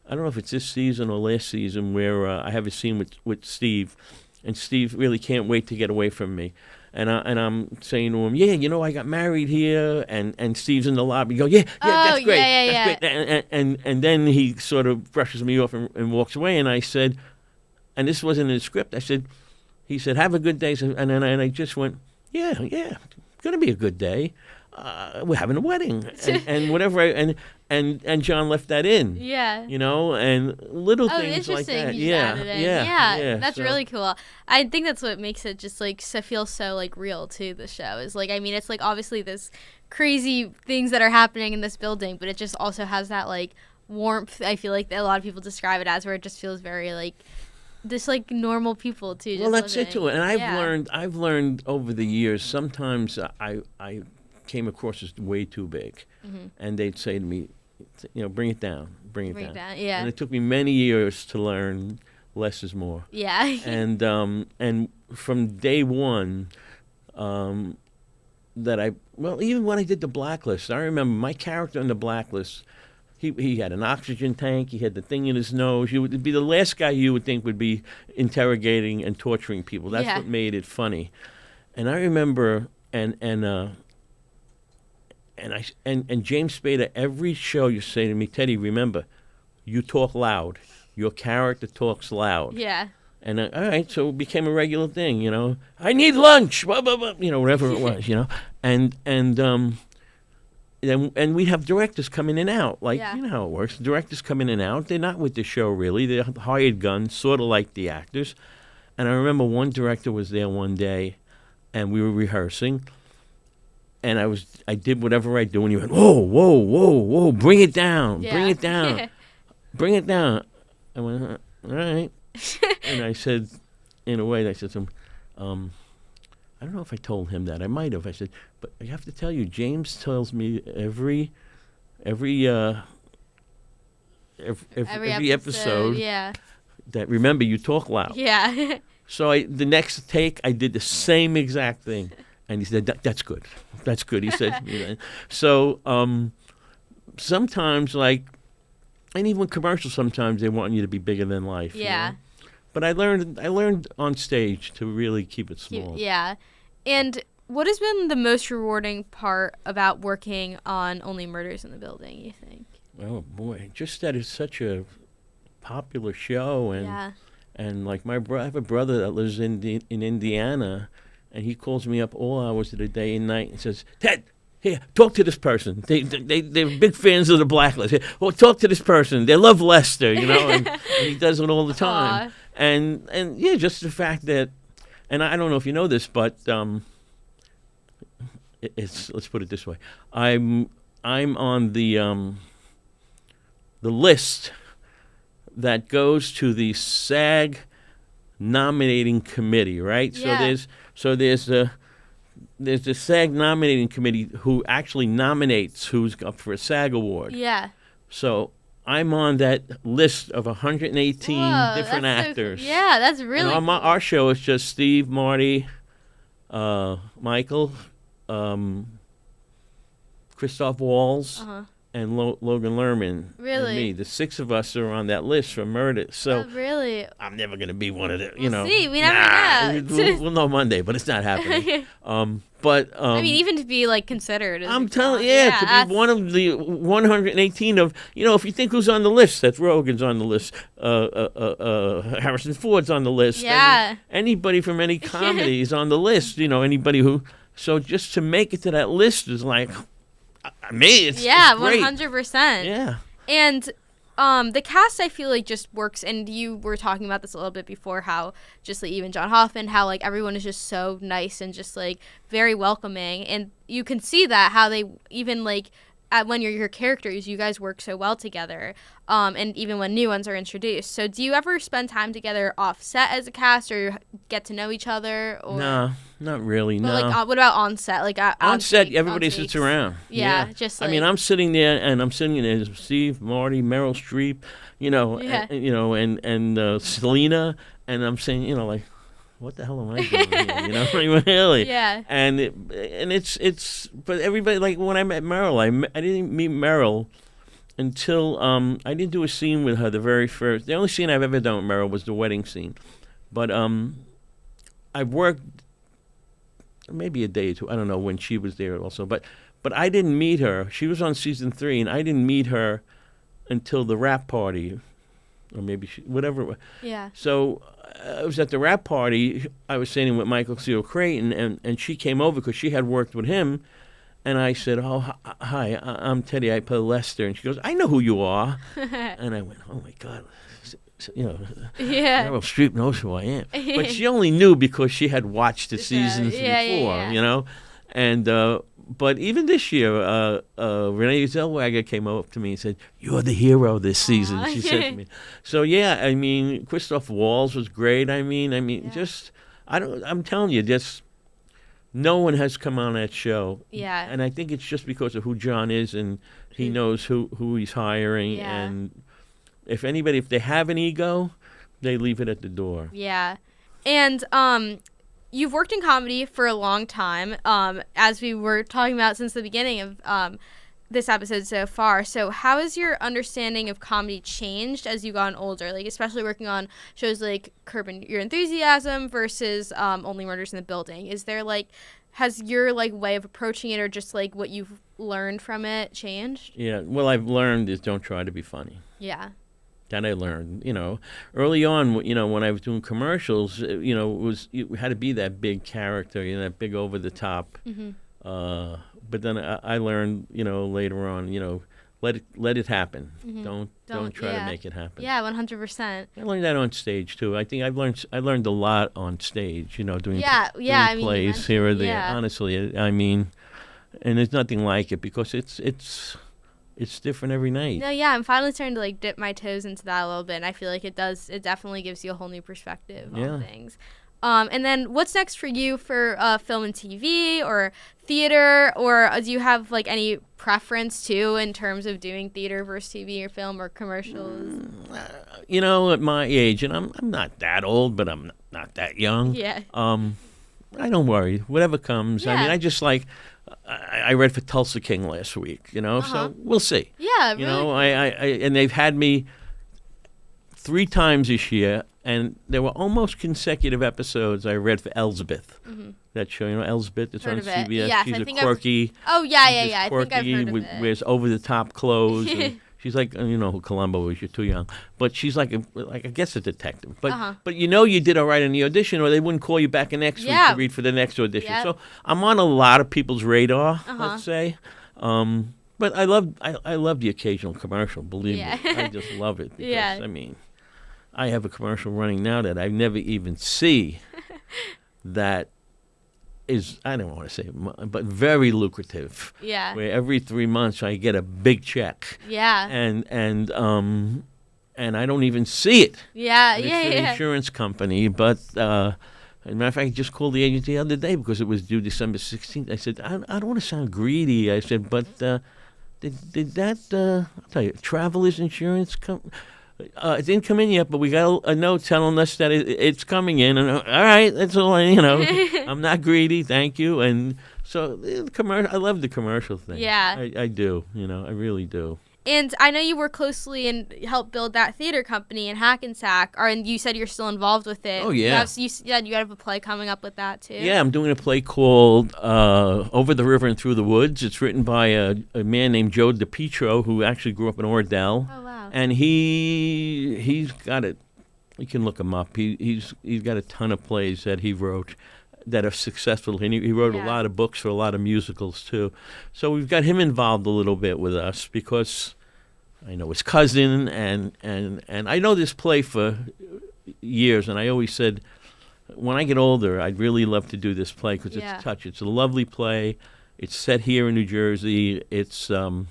know if it's this season or last season where I have a scene with Steve, and Steve really can't wait to get away from me. And I'm saying to him, yeah, I got married here, and Steve's in the lobby. Go, yeah, that's great, that's great. And then he sort of brushes me off and walks away. And I said, and this wasn't in the script. He said, have a good day. And then I just went, yeah, gonna be a good day. We're having a wedding, and whatever. And John left that in. Yeah. And little things like that. Yeah. That's really cool. I think that's what makes it just like feel so like real to the show. Is like, I mean, it's like obviously this crazy things that are happening in this building, but it just also has that like warmth. I feel like a lot of people describe it as, where it just feels very like just like normal people too. Well, that's it too. And I've learned over the years. Sometimes I came across as way too big, and they'd say to me, bring it down. Yeah. And it took me many years to learn less is more. Yeah. and from day one, even when I did the Blacklist, I remember my character in the Blacklist. He had an oxygen tank. He had the thing in his nose. He would be the last guy you would think would be interrogating and torturing people. That's what made it funny. And I remember, and James Spader, every show you say to me, Teddy, remember, you talk loud. Your character talks loud. Yeah. And all right, so it became a regular thing. I need lunch. Blah, blah, blah, whatever it was. And we have directors come in and out. You know how it works. Directors come in and out. They're not with the show, really. They're hired guns, sort of like the actors. And I remember one director was there one day, and we were rehearsing. And I did whatever I do, and he went, whoa, whoa, whoa, whoa, bring it down, bring it down, bring it down. I went, all right. And I said, in a way, I said to him, I don't know if I told him that. I might have. I said, but I have to tell you, James tells me every episode that, remember, you talk loud. Yeah. So the next take, I did the same exact thing. And he said, that's good. That's good. He said, So sometimes, and even commercials, sometimes they want you to be bigger than life. Yeah. But I learned on stage to really keep it small. Yeah. And what has been the most rewarding part about working on Only Murders in the Building, you think? Oh, boy. Just that it's such a popular show. And like I have a brother that lives in Indiana, and he calls me up all hours of the day and night and says, Ted, here, talk to this person. They're big fans of the Blacklist. Well, talk to this person. They love Lester, and he does it all the time. Aww. And yeah, just the fact that, and I don't know if you know this, but let's put it this way. I'm on the list that goes to the SAG nominating committee, right? Yeah. So there's the SAG nominating committee who actually nominates who's up for a SAG award. Yeah. So I'm on that list of 118 different actors. Yeah, that's really cool. Our show is just Steve, Marty, Michael, Christoph Waltz, and Logan Lerman. Really? And me. The six of us are on that list for murder. So really? I'm never going to be one of them. We'll see. We never know. We'll know Monday, but it's not happening. I mean, even to be considered. I'm telling you, to be one of the 118 of, if you think who's on the list, Seth Rogen's on the list, Harrison Ford's on the list. Yeah. Anybody from any comedy is on the list. Anybody who. So just to make it to that list is me, it's great. 100%. Yeah. And the cast, I feel just works, and you were talking about this a little bit before, how just even John Hoffman, how everyone is just so nice and just very welcoming, and you can see that how they even when you're your characters, you guys work so well together, and even when new ones are introduced. So do you ever spend time together off set as a cast, or get to know each other? Or? No, not really. No. What about on set? On set, everybody sits around. Yeah. Just I'm sitting there, and I'm sitting there, Steve, Marty, Meryl Streep, and Selena, and I'm saying, what the hell am I doing here? Really? Yeah. And it's but everybody, when I met Meryl, I didn't meet Meryl until I didn't do a scene with her. The only scene I've ever done with Meryl was the wedding scene, but I worked maybe a day or two. I don't know when she was there also, but I didn't meet her. She was on season 3, and I didn't meet her until the rap party, or maybe whatever it was. Yeah. So I was at the rap party. I was sitting with Michael C.O. Creighton, and she came over because she had worked with him. And I said, "Oh, hi, I'm Teddy. I play Lester." And she goes, "I know who you are." And I went, "Oh my God, Yeah. Meryl Streep knows who I am." But she only knew because she had watched the seasons before, And but even this year, Renee Zellweger came up to me and said, "You're the hero this season." She said to me. So yeah, I mean, Christoph Waltz was great. I'm telling you, just. No one has come on that show. Yeah. And I think it's just because of who John is, and he knows who he's hiring. Yeah. And if they have an ego, they leave it at the door. Yeah. And you've worked in comedy for a long time, as we were talking about since the beginning of this episode so far. So how has your understanding of comedy changed as you've gotten older? Like, especially working on shows like Curb Your Enthusiasm versus Only Murders in the Building. Is there has your way of approaching it, or just what you've learned from it, changed? Yeah. Well, I've learned is don't try to be funny. Yeah. That I learned, early on, when I was doing commercials, you had to be that big character, that big over the top. Mm-hmm. But then I learned, later on, let it happen. Mm-hmm. Don't try to make it happen. Yeah, 100%. I learned that on stage too. I think I learned a lot on stage. Doing doing plays here or there. Yeah. Honestly, I mean, and there's nothing like it because it's different every night. No, yeah, I'm finally starting to dip my toes into that a little bit, and I feel like it definitely gives you a whole new perspective on things. And then what's next for you for film and TV or theater, or do you have any preference too in terms of doing theater versus TV or film or commercials? At my age, and I'm not that old, but I'm not that young. Yeah. I don't worry. Whatever comes. Yeah. I mean, I just I read for Tulsa King last week, so we'll see. Yeah, really. I and they've had me 3 times this year, and there were almost consecutive episodes I read for Elsbeth. Mm-hmm. That show, Elsbeth, it's on CBS. Yes, she's I think quirky. I think I've heard of it. Wears over-the-top clothes. And she's who Columbo is. You're too young. But she's I guess a detective. But but you did all right in the audition, or they wouldn't call you back next week to read for the next audition. Yep. So I'm on a lot of people's radar, let's say. But I love the occasional commercial. Believe me, I just love it because I have a commercial running now that I never even see. That is, I don't want to say, but very lucrative. Yeah. Where every 3 months I get a big check. Yeah. And I don't even see it. Yeah. It's an insurance company, but. As a matter of fact, I just called the agent the other day because it was due December 16th. I said, I don't want to sound greedy. I said, but did that, I'll tell you, Travelers Insurance Company, it didn't come in yet, but we got a note telling us that it's coming in. And all right, that's all I'm not greedy, thank you. And so I love the commercial thing. Yeah. I do, I really do. And I know you work closely and help build that theater company in Hackensack, and you said you're still involved with it. Oh, yeah. You said you have a play coming up with that, too. Yeah, I'm doing a play called Over the River and Through the Woods. It's written by a man named Joe DiPietro, who actually grew up in Ordell. Oh, wow. And he's got it. You can look him up. He's got a ton of plays that he wrote that are successful. And he wrote a lot of books for a lot of musicals, too. So we've got him involved a little bit with us because I know his cousin, and I know this play for years, and I always said, when I get older, I'd really love to do this play because it's touch. It's a lovely play. It's set here in New Jersey. It's funny.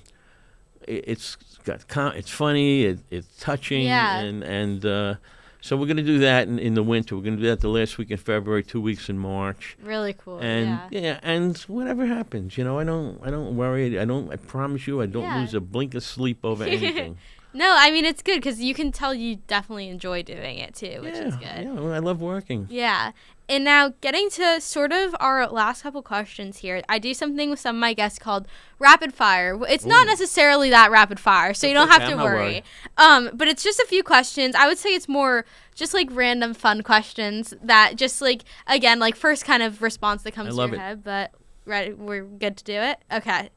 It's touching, and so we're going to do that in the winter. We're going to do that the last week in February, 2 weeks in March. Really cool. And and whatever happens, I don't worry. I promise you, I don't lose a blink of sleep over anything. No, I mean, it's good because you can tell you definitely enjoy doing it too, which is good. Yeah, I love working. Yeah. And now getting to sort of our last couple questions here, I do something with some of my guests called rapid fire. It's not necessarily that rapid fire, so you don't have to worry. But it's just a few questions. I would say it's more just like random fun questions that just like, again, like first kind of response that comes to your head. But right, we're good to do it? Okay.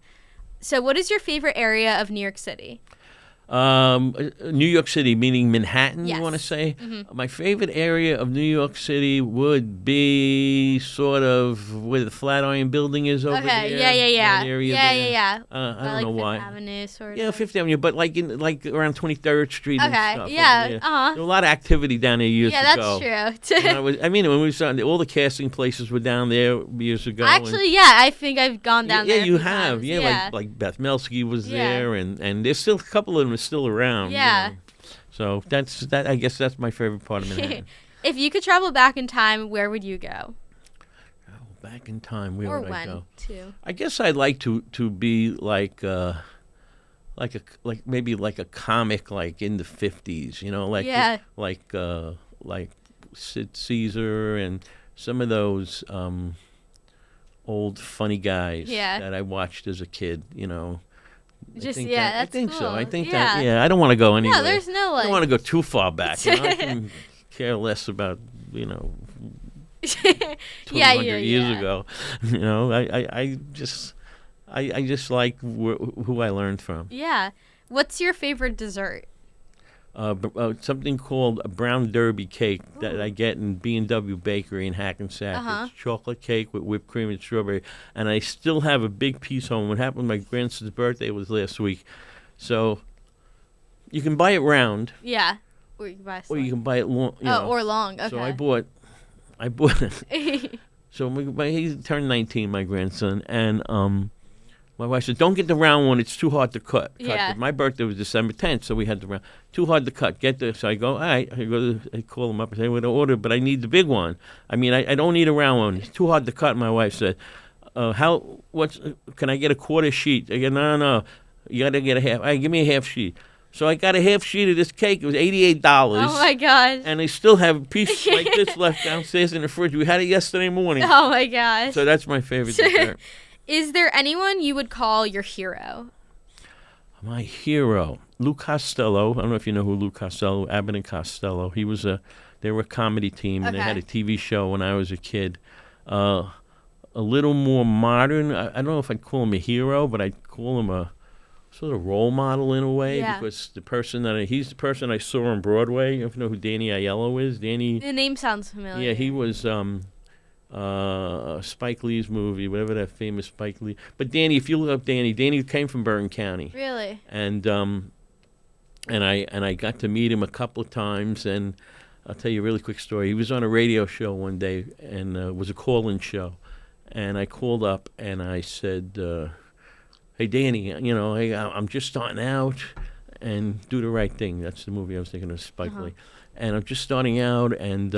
So what is your favorite area of New York City? New York City, meaning Manhattan, Yes. you want to say? My favorite area of New York City would be sort of where the Flatiron Building is over there. Yeah. That area there. Yeah. I don't know why. Fifth Avenue, sort of. Yeah, Fifth Avenue, but like around 23rd Street and stuff. Yeah, There was a lot of activity down there years ago. Yeah, that's true. when we were starting, all the casting places were down there years ago. Actually, I think I've gone down there. Yeah, you have. times. Yeah, like Beth Melsky was there, and there's still a couple of them are still around. Yeah. So that's that. I guess that's my favorite part of Manhattan. If you could travel back in time, where would you go? Back in time, where would I go? Too. I guess I'd like to be like maybe like a comic, like in the 50s, like Sid Caesar and some of those old funny guys that I watched as a kid, I think cool. so. I think that. Yeah, I don't want to go anywhere. No, there's no I don't want to go too far back. I can care less about 200 years ago. I just like who I learned from. Yeah. What's your favorite dessert? Something called a brown derby cake that I get in B&W Bakery in Hackensack. It's chocolate cake with whipped cream and strawberry. And I still have a big piece home. What happened with my grandson's birthday was last week. So you can buy it round. Yeah. Or you can buy it long. Or long. Okay. So I bought it. So he turned 19, my grandson. And my wife said, "Don't get the round one. It's too hard to cut." Yeah. My birthday was December 10th, so we had the round. Too hard to cut. Get this. So I go, all right. I call them up and say, "Well, order, but I need the big one. I mean, I don't need a round one. It's too hard to cut." My wife said, can I get a quarter sheet?" I go, "No. You got to get a half. All right, give me a half sheet." So I got a half sheet of this cake. It was $88. Oh, my gosh. And I still have a piece like this left downstairs in the fridge. We had it yesterday morning. Oh, my gosh. So that's my favorite dessert. Is there anyone you would call your hero? My hero, Lou Costello. I don't know if you know who Lou Costello, Abbott and Costello. They were a comedy team, and they had a TV show when I was a kid. A little more modern. I don't know if I'd call him a hero, but I'd call him a sort of role model in a way, because he's the person I saw on Broadway. You know who Danny Aiello is? The name sounds familiar. Yeah, he was Spike Lee's movie, whatever that famous Spike Lee. But Danny, if you look up Danny came from Bergen County. Really? And I got to meet him a couple of times, and I'll tell you a really quick story. He was on a radio show one day, and it was a call-in show. And I called up and I said, "Hey, Danny, I'm just starting out, and Do the Right Thing." That's the movie I was thinking of, Spike Lee. And I'm just starting out, and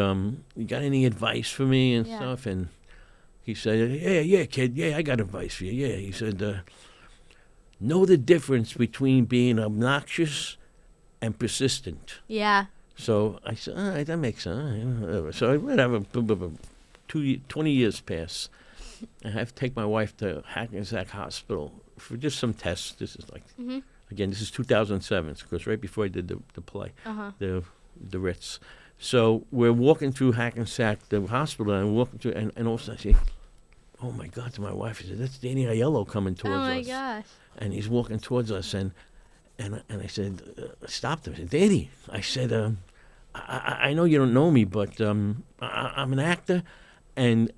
you got any advice for me and stuff? And he said, yeah, kid, I got advice for you. Yeah, he said, know the difference between being obnoxious and persistent. Yeah. So I said, all right, that makes sense. So I would have 20 years pass. I have to take my wife to Hackensack Hospital for just some tests. This is like, again, this is 2007, because right before I did the play, the Ritz. So we're walking through Hackensack, the hospital, and we're walking through, and all of a sudden I say, "Oh my God!" to my wife. I said, "That's Danny Aiello coming towards us." Oh my gosh! And he's walking towards us, and I said, stopped him. I said, "Danny," I said, I know you don't know me, but I'm an actor, and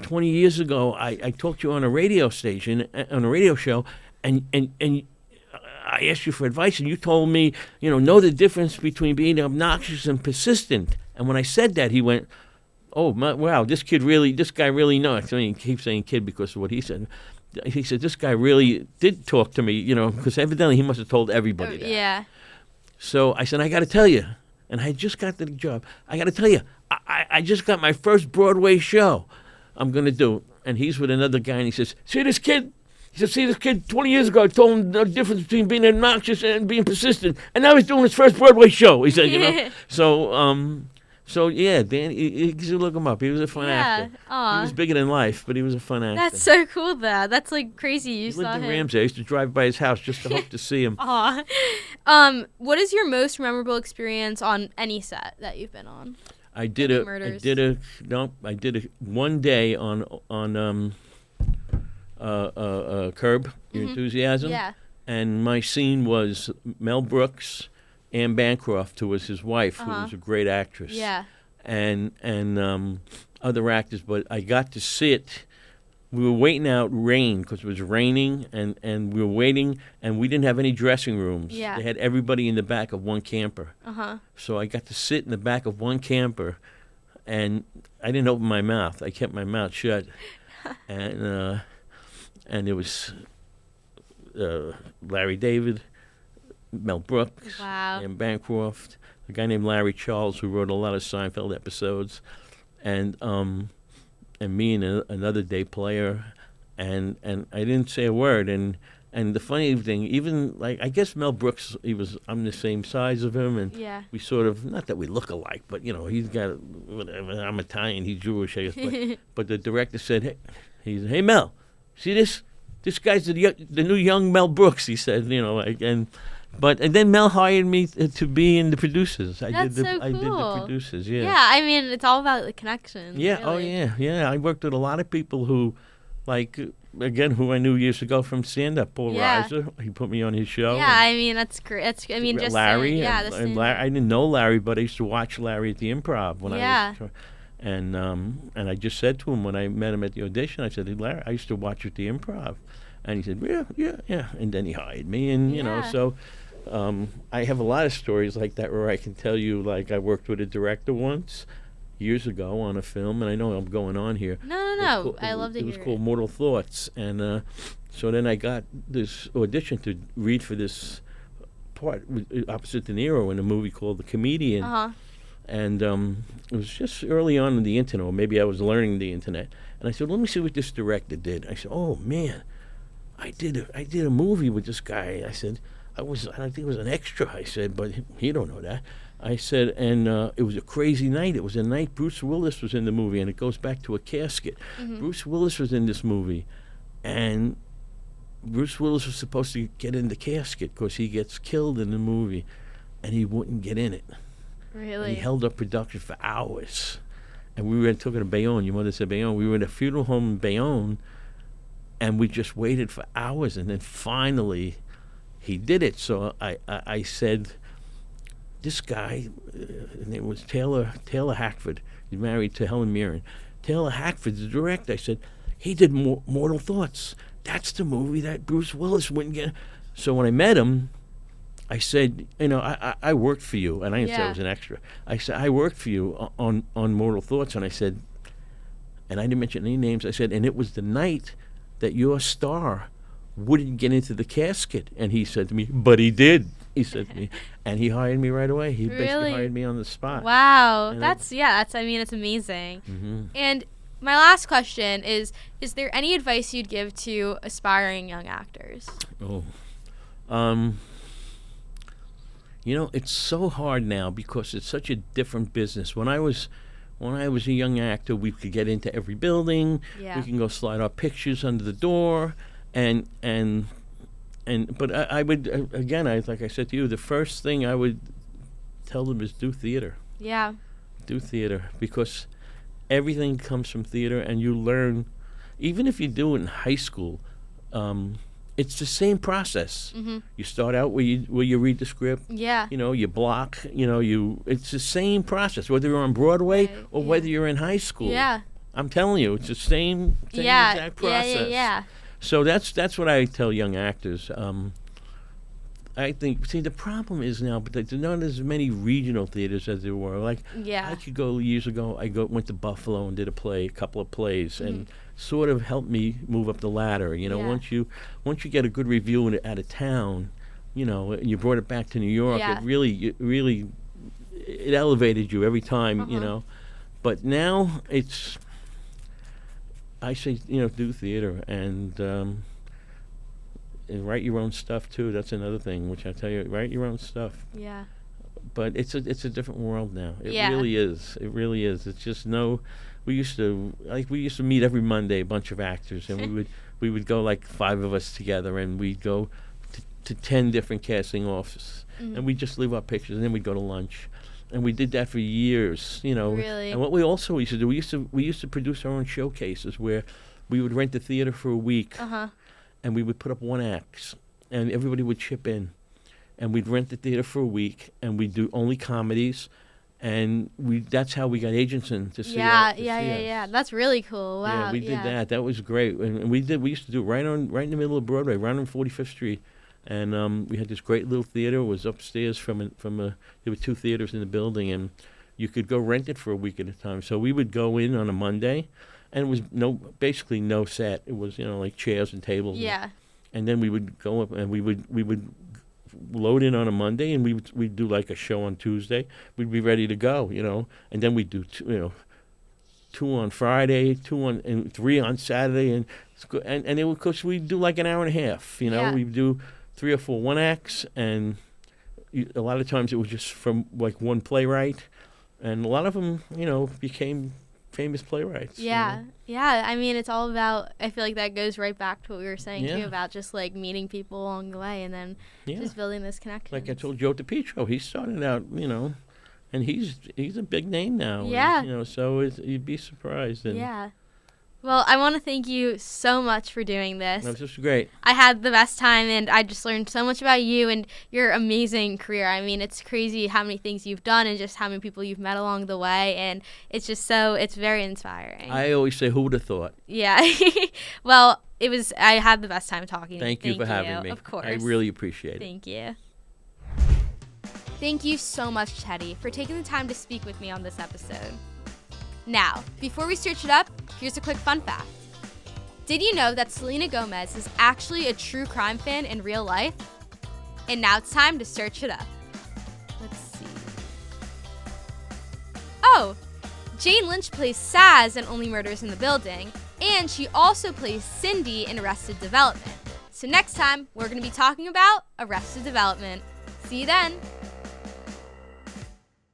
20 years ago I talked to you on a radio station, on a radio show, and I asked you for advice, and you told me, know the difference between being obnoxious and persistent. And when I said that, he went, "Oh, wow, this guy really knows." I mean, he keeps saying kid because of what he said. He said, "This guy really did talk to me, because evidently he must have told everybody that." Yeah. So I said, "I got to tell you," and I just got the job. "I got to tell you, I just got my first Broadway show I'm going to do." And he's with another guy, and he says, "See this kid? He said, see this kid, 20 years ago, I told him the difference between being obnoxious and being persistent. And now he's doing his first Broadway show," he said, So So yeah, Dan, you should look him up. He was a fun Yeah. actor. He Aw. was bigger than life, but he was a fun actor. That's so cool, though. That's like crazy. You He saw lived in him. Ramsey. I used to drive by his house just to hope to see him. Aw. What is your most memorable experience on any set that you've been on? I did one day on Curb Your Enthusiasm. Yeah. And my scene was Mel Brooks, Anne Bancroft, who was his wife, who was a great actress. Yeah. And other actors, but I got to sit. We were waiting out rain because it was raining, and we were waiting, and we didn't have any dressing rooms. Yeah. They had everybody in the back of one camper. So I got to sit in the back of one camper, and I didn't open my mouth. I kept my mouth shut, and it was Larry David, Mel Brooks, Wow. and Bancroft, a guy named Larry Charles who wrote a lot of Seinfeld episodes, and me and another day player, and I didn't say a word. And the funny thing, even like I guess Mel Brooks, I'm the same size of him, and Yeah. we sort of, not that we look alike, but he's got whatever. I'm Italian, he's Jewish, I guess. But the director said, hey Mel, see this? This guy's the new young Mel Brooks. He said, and then Mel hired me to be in the producers. I did the producers. Yeah. Yeah, I mean, it's all about the connection. Yeah. Really. Oh yeah. I worked with a lot of people who, like, again, who I knew years ago from stand-up. Paul Reiser, he put me on his show. Yeah, I mean, that's great. Just Larry. saying, I didn't know Larry, but I used to watch Larry at the Improv when I was. And I just said to him when I met him at the audition, I said, hey, Larry, I used to watch you at the Improv. And he said, yeah. And then he hired me. And, so I have a lot of stories like that where I can tell you, like, I worked with a director once years ago on a film, and I know I'm going on here. No. I love to hear it. It was called Mortal Thoughts. And so then I got this audition to read for this part opposite De Niro in a movie called The Comedian. And it was just early on in the internet, or maybe I was learning the internet. And I said, let me see what this director did. I said, oh, man, I did a movie with this guy. I said, I think it was an extra. I said, but he don't know that. I said, and it was a crazy night. It was a night Bruce Willis was in the movie, and it goes back to a casket. Bruce Willis was in this movie, and Bruce Willis was supposed to get in the casket because he gets killed in the movie, and he wouldn't get in it. Really? And he held up production for hours. And we were talking to Bayonne. Your mother said Bayonne. We were in a funeral home in Bayonne, and we just waited for hours, and then finally he did it. So I said, this guy, his name was Taylor Hackford. He's married to Helen Mirren. Taylor Hackford's the director. I said, he did Mortal Thoughts. That's the movie that Bruce Willis wouldn't get. So when I met him, I said, I worked for you, and I didn't say I was an extra. I said, I worked for you on Mortal Thoughts, and I said, and I didn't mention any names. I said, and it was the night that your star wouldn't get into the casket. And he said to me, but he did. He said to me, and he hired me right away. He basically hired me on the spot. Wow, it's amazing. And my last question is there any advice you'd give to aspiring young actors? It's so hard now because it's such a different business. When I was a young actor, we could get into every building. Yeah. We can go slide our pictures under the door, but I would again, like I said to you, the first thing I would tell them is do theater. Yeah. Do theater, because everything comes from theater, and you learn, even if you do it in high school. It's the same process. You start out where you read the script. Yeah. You block. It's the same process, whether you're on Broadway or whether you're in high school. Yeah. I'm telling you, it's the same exact process. Yeah. So that's what I tell young actors. I think, the problem is now, but there's not as many regional theaters as there were. Like, I could go years ago. Went to Buffalo and did a couple of plays, and sort of helped me move up the ladder. Once you get a good review out of town, and you brought it back to New York, it really it elevated you every time. But now I say, do theater and write your own stuff too. That's another thing, which I tell you, write your own stuff. Yeah. but it's a different world now. It Yeah. really is. It really is. It's just no. We used to meet every Monday, a bunch of actors, and we would go like 5 of us together, and we'd go to 10 different casting offices, and we'd just leave our pictures, and then we'd go to lunch. And we did that for years, you know. Really? And what we also used to do, we used to produce our own showcases where we would rent the theater for a week, and we would put up 1 act, and everybody would chip in, and we'd rent the theater for a week, and we'd do only comedies, and that's how we got agents in to see us. Yeah. That's really cool. Wow. Yeah, we did that. That was great, and we used to do it right in the middle of Broadway, right on 45th Street. And we had this great little theater. It was upstairs there were 2 theaters in the building, and you could go rent it for a week at a time. So we would go in on a Monday, and it was basically no set. It was, like chairs and tables. Yeah. And then we would go up, and we would load in on a Monday, and we'd do like a show on Tuesday. We'd be ready to go, and then we'd do 2 on Friday, 3 on Saturday, and it would, cause we'd do like an hour and a half. Yeah. We'd do 3 or 4 1-acts, and a lot of times it was just from like one playwright, and a lot of them, became famous playwrights. Yeah. Yeah. I mean, it's all about, I feel like that goes right back to what we were saying too, about just like meeting people along the way, and then just building this connection. Like I told Joe DiPietro, he started out, and he's a big name now. Yeah. And, so you'd be surprised. And Yeah. Well, I want to thank you so much for doing this. That was just great. I had the best time, and I just learned so much about you and your amazing career. I mean, it's crazy how many things you've done and just how many people you've met along the way, and it's just it's very inspiring. I always say, who would have thought? Yeah. Well, I had the best time talking. Thank you for having me. Of course. I really appreciate it. Thank you. Thank you so much, Teddy, for taking the time to speak with me on this episode. Now, before we search it up, here's a quick fun fact. Did you know that Selena Gomez is actually a true crime fan in real life? And now it's time to search it up. Let's see. Oh, Jane Lynch plays Saz in Only Murders in the Building, and she also plays Cindy in Arrested Development. So next time, we're going to be talking about Arrested Development. See you then!